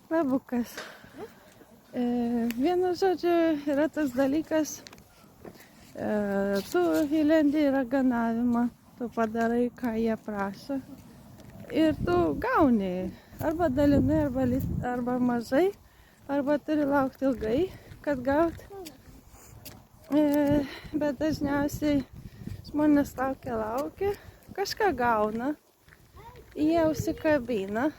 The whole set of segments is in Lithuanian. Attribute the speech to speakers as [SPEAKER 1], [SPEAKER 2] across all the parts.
[SPEAKER 1] Labukas. Vienu žodžiu, yra tas dalykas, tu įlendi į raganavimą, tu padarai, ką jie prašo ir tu gauni. Arba dalinai, arba mažai, arba turi laukti ilgai, kad gaut. Bet dažniausiai žmonės laukia, kažką gauna, jie užsikabina.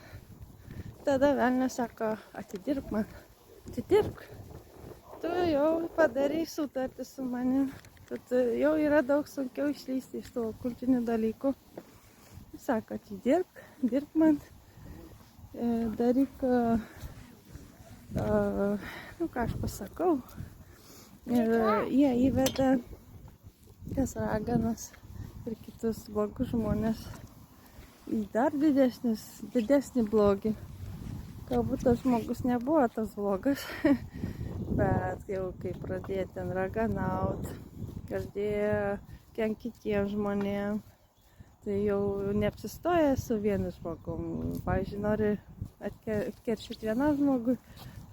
[SPEAKER 1] Tada velnias sako, atidirbk man, atidirbk. Tu jau padarai sutartį su manim, kad jau yra daug sunkiau išlysti iš tų okultinių dalykų. Sako, atidirbk, dirbk man, daryk, ką aš pasakau. Ir jie įveda tas raganas ir kitus blogus žmonės į dar didesnį blogį. Galbūt tas žmogus nebuvo tas blogas, bet jau kai pradėjo ten raganaut, pradėjo kenkti kitiem žmonėm, tai jau neapsistoja su vienu žmogum. Pavyzdžiui, nori atkeršyti vienam žmogui,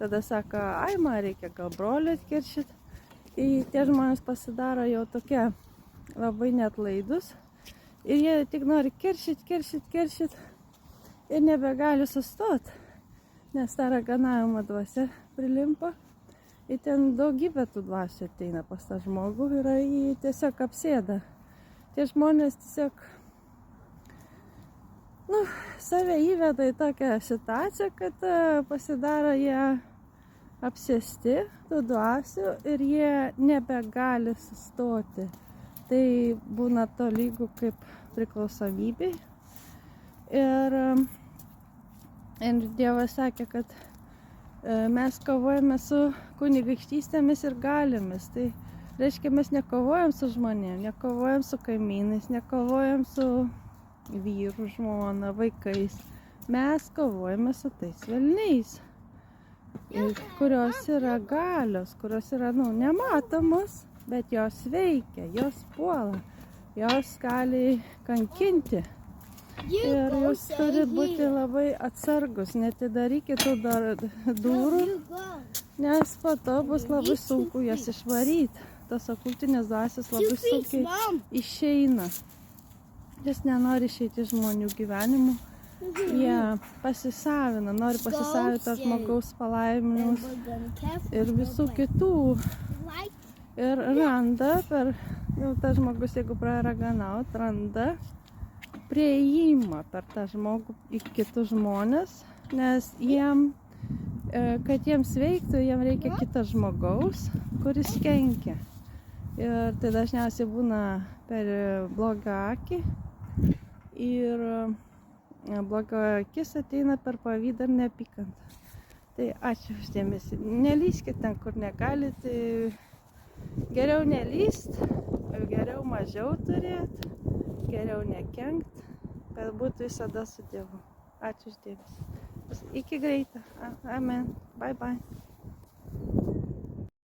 [SPEAKER 1] tada sako, ai, man reikia gal brolį atkeršyti. Tai tie žmonės pasidaro jau tokie labai neatlaidus ir jie tik nori keršyti ir nebegali sustoti. Nes ta raganavimo dvasia prilimpa ir ten daugybė tų dvasių ateina pas tą žmogų ir jį tiesiog apsėda. Tie žmonės tiesiog save įveda į tokią situaciją, kad pasidaro jie apsėsti tų dvasių ir jie nebegali sustoti. Tai būna tolygu kaip priklausomybė. Ir Dievas sakė, kad mes kovojame su kunigaikštystėmis ir galiomis. Tai reiškia, mes nekovojam su žmonėm, nekovojam su kaimynais, nekovojam su vyru, žmona, vaikais. Mes kovojame su tais velniais, kurios yra galios, kurios yra, nematomos, bet jos veikia, jos puola, jos gali kankinti. Ir jūs turit būti labai atsargus, netidarykit tų durų, nes po to bus labai sunku jas išvaryti. Tas okultinės dvasios labai sunkiai išeina. Jis nenori išeiti iš žmonių gyvenimų. Jie pasisavina, nori pasisavinti tą žmogaus palaiminimus ir visų kitų. Ir randa, tas žmogus, jeigu praraganaut, randa prieimą per tą žmogų į kitus žmonės, nes kad jiems veiktų, jiems reikia kito žmogaus, kuris kenkia. Ir tai dažniausiai būna per blogą akį ir bloga akis ateina per pavydą ir neapykantą. Tai ačiū už dėmesį. Nelyskit ten, kur negalite. Geriau nelyst, geriau mažiau turėti, geriau nekenkt, kad būtų visada su Dievu. Ačiū už dėmesį. Iki greito. Amen. Bye bye.